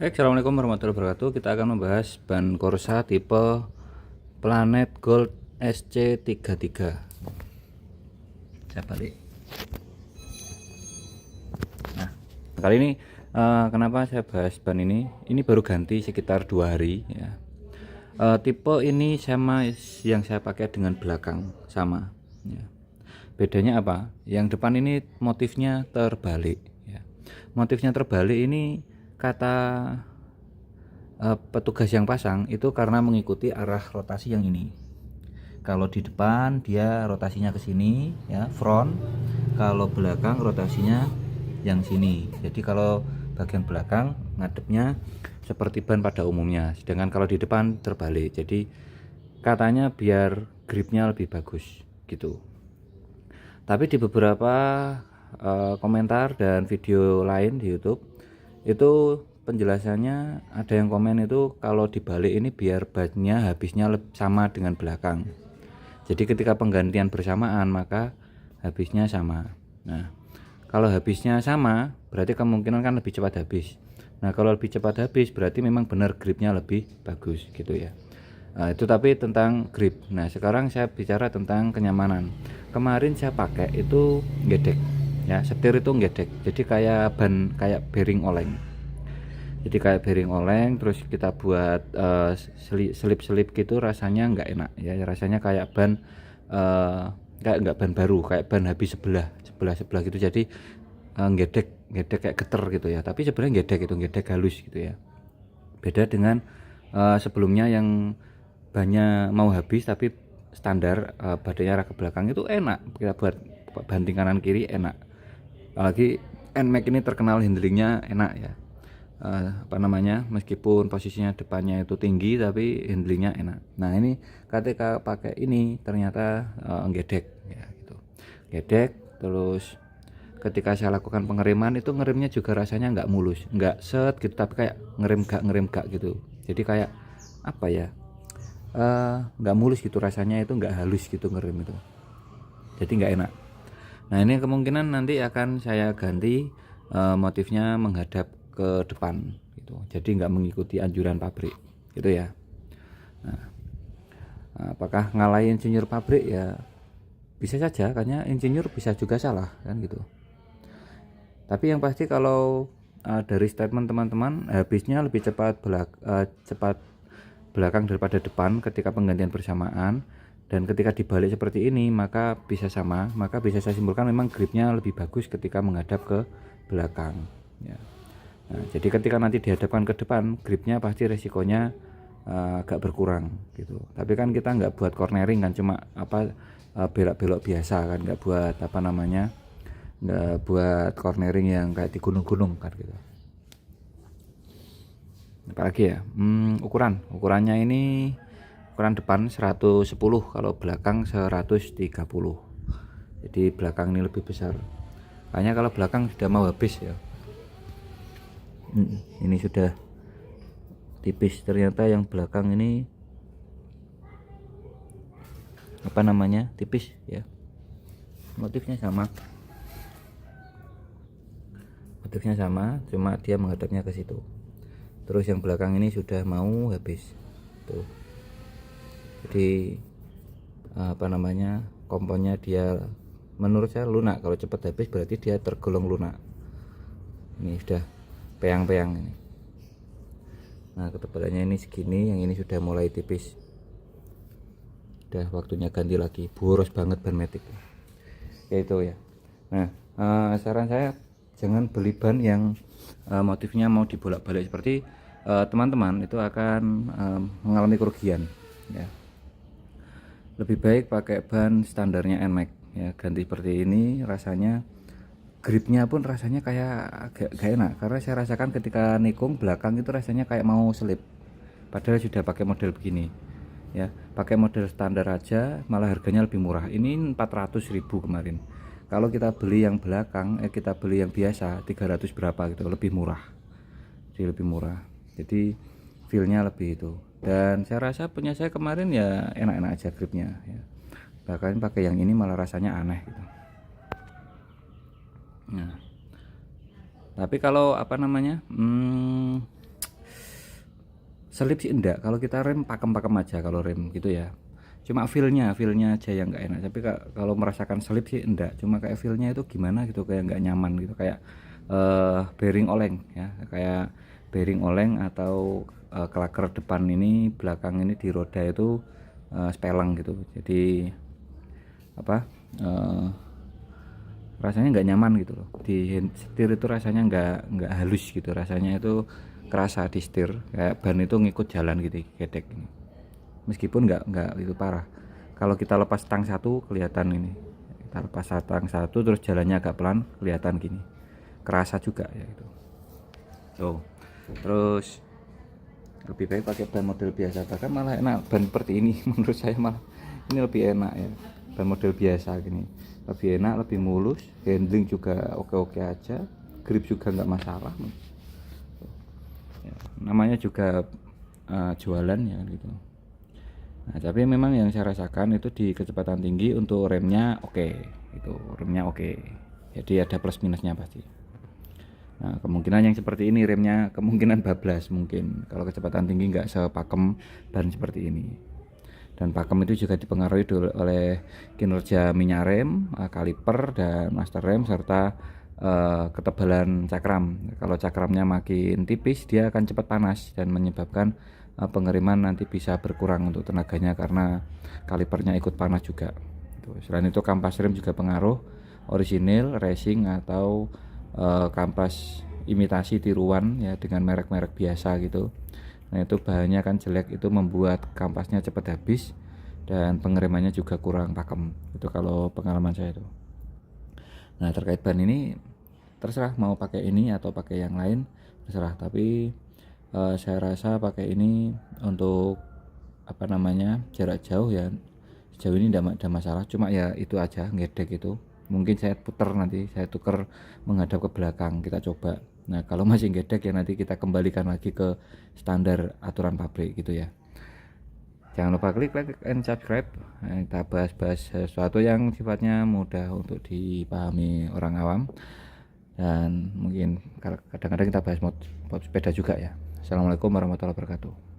Assalamualaikum warahmatullahi wabarakatuh. Kita akan membahas ban Corsa tipe Planet Gold SC33. Saya balik. Nah, kali ini kenapa saya bahas ban ini? Ini baru ganti sekitar 2 hari ya. Tipe ini sama yang saya pakai dengan belakang sama ya. Bedanya apa? Yang depan ini motifnya terbalik ya. Motifnya terbalik ini kata petugas yang pasang itu karena mengikuti arah rotasi yang ini. Kalau di depan dia rotasinya ke sini ya, front. Kalau belakang rotasinya yang sini. Jadi kalau bagian belakang ngadepnya seperti ban pada umumnya, sedangkan kalau di depan terbalik. Jadi katanya biar gripnya lebih bagus gitu. Tapi di beberapa komentar dan video lain di YouTube itu penjelasannya ada yang komen itu kalau dibalik ini biar bannya habisnya sama dengan belakang. Jadi ketika penggantian bersamaan maka habisnya sama. Nah, kalau habisnya sama berarti kemungkinan kan lebih cepat habis. Nah, kalau lebih cepat habis berarti memang benar gripnya lebih bagus gitu ya. Nah, itu tapi tentang grip. Nah, sekarang saya bicara tentang kenyamanan. Kemarin saya pakai itu gedek ya, setir itu gedek. Jadi kayak ban, kayak bearing oleng. Jadi kayak bearing oleng, terus kita buat selip-selip gitu, rasanya nggak enak ya. Rasanya kayak ban kayak nggak ban baru, kayak ban habis sebelah gitu. Jadi gedek kayak geter gitu ya. Tapi sebenarnya gedek halus gitu ya. Beda dengan sebelumnya yang bannya mau habis tapi standar, badannya arah ke belakang itu enak, kita buat banting kanan kiri enak. Apalagi NMAX ini terkenal handlingnya enak ya. Meskipun posisinya depannya itu tinggi tapi handlingnya enak. Nah, ini ketika pakai ini ternyata gedek ya gitu. Gedek, terus ketika saya lakukan pengereman itu ngeremnya juga rasanya nggak mulus, nggak set gitu, tapi kayak ngerem gak gitu. Jadi kayak apa ya, nggak mulus gitu, rasanya itu nggak halus gitu ngerem itu, jadi nggak enak. Nah, ini kemungkinan nanti akan saya ganti motifnya menghadap ke depan gitu, jadi nggak mengikuti anjuran pabrik gitu ya. Nah, apakah ngalahin insinyur pabrik ya? Bisa saja, karena insinyur bisa juga salah kan gitu. Tapi yang pasti kalau dari statement teman-teman, habisnya lebih cepat belakang daripada depan ketika penggantian bersamaan, dan ketika dibalik seperti ini maka bisa sama, maka bisa saya simpulkan memang gripnya lebih bagus ketika menghadap ke belakang ya. Nah, jadi ketika nanti dihadapkan ke depan, gripnya pasti resikonya agak berkurang gitu. Tapi kan kita nggak buat cornering kan, cuma belok-belok biasa kan, nggak buat cornering yang kayak di gunung-gunung kan gitu. Apalagi ya, ukurannya ini ukuran depan 110, kalau belakang 130. Jadi belakang ini lebih besar, hanya kalau belakang sudah mau habis ya. Ini sudah tipis, ternyata yang belakang ini tipis ya. Motifnya sama, cuma dia menghadapnya ke situ. Terus yang belakang ini sudah mau habis tuh. Jadi komponnya dia menurut saya lunak. Kalau cepat habis berarti dia tergolong lunak. Ini sudah peyang-peyang ini. Nah, ketebalannya ini segini, yang ini sudah mulai tipis. Udah waktunya ganti lagi, boros banget ban matic ya itu ya. Nah, saran saya jangan beli ban yang motifnya mau dibolak-balik seperti teman-teman, itu akan mengalami kerugian ya. Lebih baik pakai ban standarnya NMAX ya, ganti seperti ini. Rasanya gripnya pun rasanya kayak gak enak, karena saya rasakan ketika nikung belakang itu rasanya kayak mau selip, padahal sudah pakai model begini ya. Pakai model standar aja malah harganya lebih murah, ini 400.000 kemarin. Kalau kita beli yang belakang, kita beli yang biasa 300 berapa gitu, lebih murah. Jadi feelnya lebih itu. Dan saya rasa punya saya kemarin ya enak-enak aja gripnya ya. Bahkan pakai yang ini malah rasanya aneh gitu. Nah, tapi kalau selip sih enggak, kalau kita rem pakem-pakem aja kalau rem gitu ya, cuma feelnya aja yang nggak enak. Tapi kalau merasakan selip sih enggak, cuma kayak feelnya itu gimana gitu, kayak nggak nyaman gitu, kayak bearing oleng ya, kayak bearing oleng atau klaker depan ini, belakang ini di roda itu speleng gitu. Jadi apa, rasanya nggak nyaman gitu loh di setir itu, rasanya nggak halus gitu, rasanya itu kerasa di setir, kayak ban itu ngikut jalan gitu gedek ini, meskipun nggak itu parah. Kalau kita lepas tang satu kelihatan ini, kita lepas tang satu terus jalannya agak pelan kelihatan gini, kerasa juga ya itu. Oh, terus lebih baik pakai ban model biasa, bahkan malah enak ban seperti ini menurut saya, malah ini lebih enak ya, ban model biasa gini lebih enak, lebih mulus, handling juga oke-oke aja, grip juga nggak masalah ya, namanya juga jualan ya gitu. Nah, tapi memang yang saya rasakan itu di kecepatan tinggi untuk remnya oke, itu remnya oke, jadi ada plus minusnya pasti. Nah, kemungkinan yang seperti ini remnya kemungkinan bablas mungkin kalau kecepatan tinggi, nggak sepakem ban seperti ini. Dan pakem itu juga dipengaruhi oleh kinerja minyak rem, kaliper dan master rem, serta ketebalan cakram. Kalau cakramnya makin tipis dia akan cepat panas dan menyebabkan pengereman nanti bisa berkurang untuk tenaganya karena kalipernya ikut panas juga. Selain itu kampas rem juga pengaruh, orisinil, racing atau kampas imitasi tiruan ya dengan merek-merek biasa gitu. Nah itu bahannya kan jelek, itu membuat kampasnya cepat habis dan pengeremannya juga kurang pakem, itu kalau pengalaman saya itu. Nah terkait ban ini terserah mau pakai ini atau pakai yang lain, terserah, tapi saya rasa pakai ini untuk apa namanya jarak jauh ya, sejauh ini tidak ada masalah. Cuma ya itu aja ngedek itu, mungkin saya puter, nanti saya tuker menghadap ke belakang, kita coba. Nah kalau masih gedek ya nanti kita kembalikan lagi ke standar aturan pabrik gitu ya. Jangan lupa klik like and subscribe. Nah, kita bahas-bahas sesuatu yang sifatnya mudah untuk dipahami orang awam, dan mungkin kadang-kadang kita bahas mod sepeda juga ya. Assalamualaikum warahmatullahi wabarakatuh.